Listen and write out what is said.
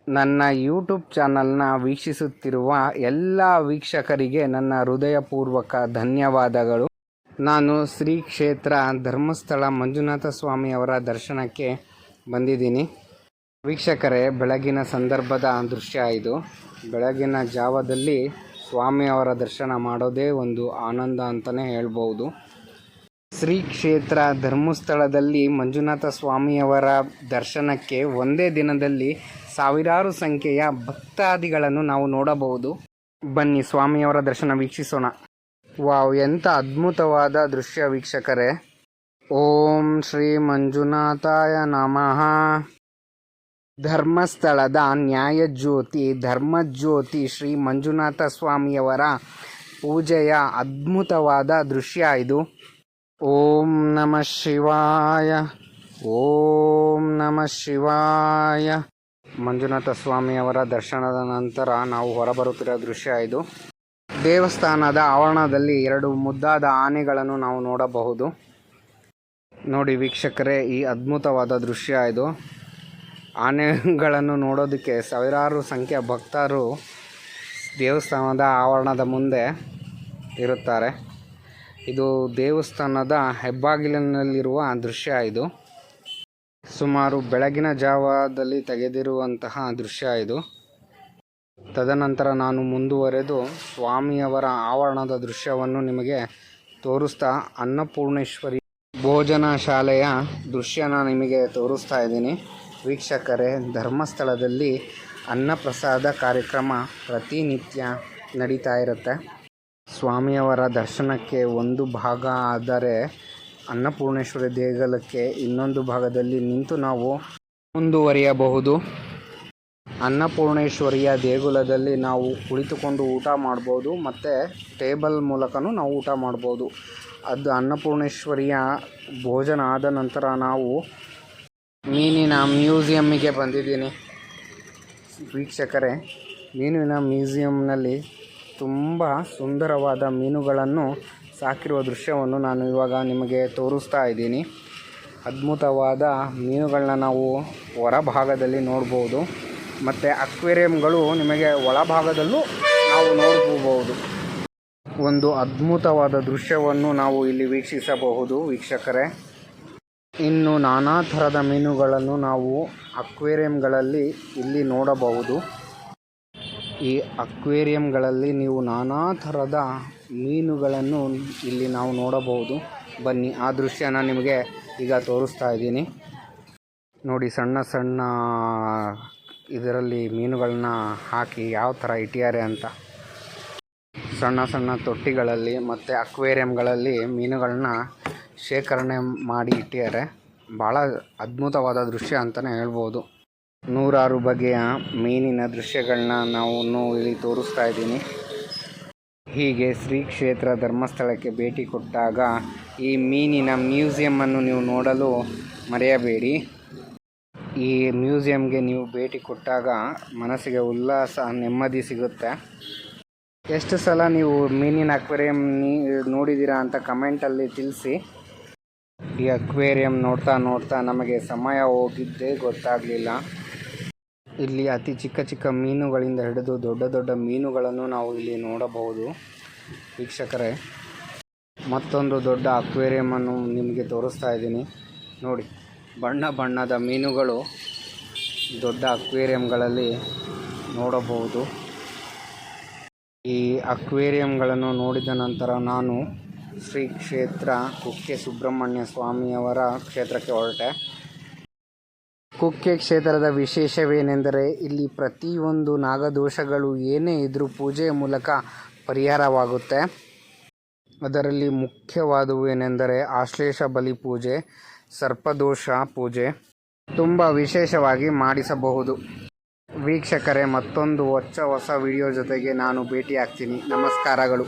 ನನ್ನ ಯೂಟ್ಯೂಬ್ ಚಾನಲ್ನ ವೀಕ್ಷಿಸುತ್ತಿರುವ ಎಲ್ಲ ವೀಕ್ಷಕರಿಗೆ ನನ್ನ ಹೃದಯಪೂರ್ವಕ ಧನ್ಯವಾದಗಳು. ನಾನು ಶ್ರೀ ಕ್ಷೇತ್ರ ಧರ್ಮಸ್ಥಳ ಮಂಜುನಾಥ ಸ್ವಾಮಿಯವರ ದರ್ಶನಕ್ಕೆ ಬಂದಿದ್ದೀನಿ. ವೀಕ್ಷಕರೇ, ಬೆಳಗಿನ ಸಂದರ್ಭದ ದೃಶ್ಯ ಇದು. ಬೆಳಗಿನ ಜಾವದಲ್ಲಿ ಸ್ವಾಮಿಯವರ ದರ್ಶನ ಮಾಡೋದೇ ಒಂದು ಆನಂದ ಅಂತಲೇ ಹೇಳ್ಬೋದು. ಶ್ರೀ ಕ್ಷೇತ್ರ ಧರ್ಮಸ್ಥಳದಲ್ಲಿ ಮಂಜುನಾಥ ಸ್ವಾಮಿಯವರ ದರ್ಶನಕ್ಕೆ ಒಂದೇ ದಿನದಲ್ಲಿ ಸಾವಿರಾರು ಸಂಖ್ಯೆಯ ಭಕ್ತಾದಿಗಳನ್ನು ನಾವು ನೋಡಬಹುದು. ಬನ್ನಿ ಸ್ವಾಮಿಯವರ ದರ್ಶನ ವೀಕ್ಷಿಸೋಣ. ವಾವ್, ಎಂಥ ಅದ್ಭುತವಾದ ದೃಶ್ಯ ವೀಕ್ಷಕರೇ. ಓಂ ಶ್ರೀ ಮಂಜುನಾಥಾಯ ನಮಃ. ಧರ್ಮಸ್ಥಳದ ನ್ಯಾಯಜ್ಯೋತಿ ಧರ್ಮಜ್ಯೋತಿ ಶ್ರೀ ಮಂಜುನಾಥ ಸ್ವಾಮಿಯವರ ಪೂಜೆಯ ಅದ್ಭುತವಾದ ದೃಶ್ಯ ಇದು. ಓಂ ನಮಃ ಶಿವಾಯ, ಓಂ ನಮಃ ಶಿವಾಯ. ಮಂಜುನಾಥ ಸ್ವಾಮಿಯವರ ದರ್ಶನದ ನಂತರ ನಾವು ಹೊರಬರುತ್ತಿರೋ ದೃಶ್ಯ ಇದು. ದೇವಸ್ಥಾನದ ಆವರಣದಲ್ಲಿ 2 ಮುದ್ದಾದ ಆನೆಗಳನ್ನು ನಾವು ನೋಡಬಹುದು. ನೋಡಿ ವೀಕ್ಷಕರೇ, ಈ ಅದ್ಭುತವಾದ ದೃಶ್ಯ ಇದು. ಆನೆಗಳನ್ನು ನೋಡೋದಕ್ಕೆ ಸಾವಿರಾರು ಸಂಖ್ಯೆಯ ಭಕ್ತರು ದೇವಸ್ಥಾನದ ಆವರಣದ ಮುಂದೆ ಇರುತ್ತಾರೆ. ಇದು ದೇವಸ್ಥಾನದ ಹೆಬ್ಬಾಗಿಲಿನಲ್ಲಿರುವ ದೃಶ್ಯ ಇದು. ಸುಮಾರು ಬೆಳಗಿನ ಜಾವದಲ್ಲಿ ತೆಗೆದಿರುವಂತಹ ದೃಶ್ಯ ಇದು. ತದನಂತರ ನಾನು ಮುಂದುವರೆದು ಸ್ವಾಮಿಯವರ ಆವರಣದ ದೃಶ್ಯವನ್ನು ನಿಮಗೆ ತೋರಿಸ್ತಾ ಅನ್ನಪೂರ್ಣೇಶ್ವರಿ ಭೋಜನ ಶಾಲೆಯ ದೃಶ್ಯನ ನಿಮಗೆ ತೋರಿಸ್ತಾ ಇದ್ದೀನಿ. ವೀಕ್ಷಕರೇ, ಧರ್ಮಸ್ಥಳದಲ್ಲಿ ಅನ್ನಪ್ರಸಾದ ಕಾರ್ಯಕ್ರಮ ಪ್ರತಿನಿತ್ಯ ನಡೀತಾ ಇರುತ್ತೆ. ಸ್ವಾಮಿಯವರ ದರ್ಶನಕ್ಕೆ ಒಂದು ಭಾಗ ಆದರೆ ಅನ್ನಪೂರ್ಣೇಶ್ವರಿ ದೇಗುಲಕ್ಕೆ ಇನ್ನೊಂದು ಭಾಗದಲ್ಲಿ ನಿಂತು ನಾವು ಮುಂದುವರಿಯಬಹುದು. ಅನ್ನಪೂರ್ಣೇಶ್ವರಿಯ ದೇಗುಲದಲ್ಲಿ ನಾವು ಕುಳಿತುಕೊಂಡು ಊಟ ಮಾಡ್ಬೋದು ಮತ್ತು ಟೇಬಲ್ ಮೂಲಕನೂ ನಾವು ಊಟ ಮಾಡ್ಬೋದು. ಅದು ಅನ್ನಪೂರ್ಣೇಶ್ವರಿಯ ಭೋಜನ ಆದ ನಂತರ ನಾವು ಮೀನಿನ ಮ್ಯೂಸಿಯಮ್ಮಿಗೆ ಬಂದಿದ್ದೀನಿ. ವೀಕ್ಷಕರೇ, ಮೀನಿನ ಮ್ಯೂಸಿಯಂನಲ್ಲಿ ತುಂಬ ಸುಂದರವಾದ ಮೀನುಗಳನ್ನು ಸಾಕಿರುವ ದೃಶ್ಯವನ್ನು ನಾನು ಇವಾಗ ನಿಮಗೆ ತೋರಿಸ್ತಾ ಇದ್ದೀನಿ. ಅದ್ಭುತವಾದ ಮೀನುಗಳನ್ನ ನಾವು ಹೊರಭಾಗದಲ್ಲಿ ನೋಡ್ಬೋದು ಮತ್ತು ಅಕ್ವೇರಿಯಂಗಳು ನಿಮಗೆ ಒಳಭಾಗದಲ್ಲೂ ನಾವು ನೋಡಬಹುದು. ಒಂದು ಅದ್ಭುತವಾದ ದೃಶ್ಯವನ್ನು ನಾವು ಇಲ್ಲಿ ವೀಕ್ಷಿಸಬಹುದು ವೀಕ್ಷಕರೇ. ಇನ್ನು ನಾನಾ ಥರದ ಮೀನುಗಳನ್ನು ನಾವು ಅಕ್ವೇರಿಯಂಗಳಲ್ಲಿ ಇಲ್ಲಿ ನೋಡಬಹುದು. ಈ ಅಕ್ವೇರಿಯಂಗಳಲ್ಲಿ ನೀವು ನಾನಾ ಥರದ ಮೀನುಗಳನ್ನು ಇಲ್ಲಿ ನಾವು ನೋಡಬಹುದು. ಬನ್ನಿ, ಆ ದೃಶ್ಯನ ನಿಮಗೆ ಈಗ ತೋರಿಸ್ತಾ ಇದ್ದೀನಿ. ನೋಡಿ, ಸಣ್ಣ ಸಣ್ಣ ಇದರಲ್ಲಿ ಮೀನುಗಳನ್ನ ಹಾಕಿ ಯಾವ ಥರ ಇಟ್ಟಿದ್ದಾರೆ ಅಂತ. ಸಣ್ಣ ಸಣ್ಣ ತೊಟ್ಟಿಗಳಲ್ಲಿ ಮತ್ತು ಅಕ್ವೇರಿಯಂಗಳಲ್ಲಿ ಮೀನುಗಳನ್ನ ಶೇಖರಣೆ ಮಾಡಿ ಇಟ್ಟಿದ್ದಾರೆ. ಭಾಳ ಅದ್ಭುತವಾದ ದೃಶ್ಯ ಅಂತಲೇ ಹೇಳ್ಬೋದು. ನೂರಾರು ಬಗೆಯ ಮೀನಿನ ದೃಶ್ಯಗಳನ್ನ ನಾವು ಇಲ್ಲಿ ತೋರಿಸ್ತಾ ಇದ್ದೀನಿ. ಹೀಗೆ ಶ್ರೀ ಕ್ಷೇತ್ರ ಧರ್ಮಸ್ಥಳಕ್ಕೆ ಭೇಟಿ ಕೊಟ್ಟಾಗ ಈ ಮೀನಿನ ಮ್ಯೂಸಿಯಮ್ಮನ್ನು ನೀವು ನೋಡಲು ಮರೆಯಬೇಡಿ. ಈ ಮ್ಯೂಸಿಯಮ್ಗೆ ನೀವು ಭೇಟಿ ಕೊಟ್ಟಾಗ ಮನಸ್ಸಿಗೆ ಉಲ್ಲಾಸ, ನೆಮ್ಮದಿ ಸಿಗುತ್ತೆ. ಎಷ್ಟು ಸಲ ನೀವು ಮೀನಿನ ಅಕ್ವೇರಿಯಂ ನೋಡಿದ್ದೀರಾ ಅಂತ ಕಮೆಂಟಲ್ಲಿ ತಿಳಿಸಿ. ಈ ಅಕ್ವೇರಿಯಂ ನೋಡ್ತಾ ನೋಡ್ತಾ ನಮಗೆ ಸಮಯ ಹೋಗಿದ್ದೇ ಗೊತ್ತಾಗಲಿಲ್ಲ. ಇಲ್ಲಿ ಅತಿ ಚಿಕ್ಕ ಚಿಕ್ಕ ಮೀನುಗಳಿಂದ ಹಿಡಿದು ದೊಡ್ಡ ದೊಡ್ಡ ಮೀನುಗಳನ್ನು ನಾವು ಇಲ್ಲಿ ನೋಡಬಹುದು. ವೀಕ್ಷಕರೇ, ಮತ್ತೊಂದು ದೊಡ್ಡ ಅಕ್ವೇರಿಯಮನ್ನು ನಿಮಗೆ ತೋರಿಸ್ತಾ ಇದ್ದೀನಿ. ನೋಡಿ, ಬಣ್ಣ ಬಣ್ಣದ ಮೀನುಗಳು ದೊಡ್ಡ ಅಕ್ವೇರಿಯಂಗಳಲ್ಲಿ ನೋಡಬಹುದು. ಈ ಅಕ್ವೇರಿಯಂಗಳನ್ನು ನೋಡಿದ ನಂತರ ನಾನು ಶ್ರೀ ಕ್ಷೇತ್ರ ಕುಕ್ಕೆ ಸುಬ್ರಹ್ಮಣ್ಯ ಸ್ವಾಮಿಯವರ ಕ್ಷೇತ್ರಕ್ಕೆ ಹೊರಟೆ. ಕುಕ್ಕೆ ಕ್ಷೇತ್ರದ ವಿಶೇಷವೇನೆಂದರೆ ಇಲ್ಲಿ ಪ್ರತಿಯೊಂದು ನಾಗದೋಷಗಳು ಏನೇ ಇದ್ದರೂ ಪೂಜೆಯ ಮೂಲಕ ಪರಿಹಾರವಾಗುತ್ತೆ. ಅದರಲ್ಲಿ ಮುಖ್ಯವಾದವು ಏನೆಂದರೆ ಆಶ್ಲೇಷ ಬಲಿ ಪೂಜೆ, ಸರ್ಪದೋಷ ಪೂಜೆ ತುಂಬ ವಿಶೇಷವಾಗಿ ಮಾಡಿಸಬಹುದು. ವೀಕ್ಷಕರೇ, ಮತ್ತೊಂದು ಹೊಸ ವಿಡಿಯೋ ಜೊತೆಗೆ ನಾನು ಭೇಟಿಯಾಗ್ತೀನಿ. ನಮಸ್ಕಾರಗಳು.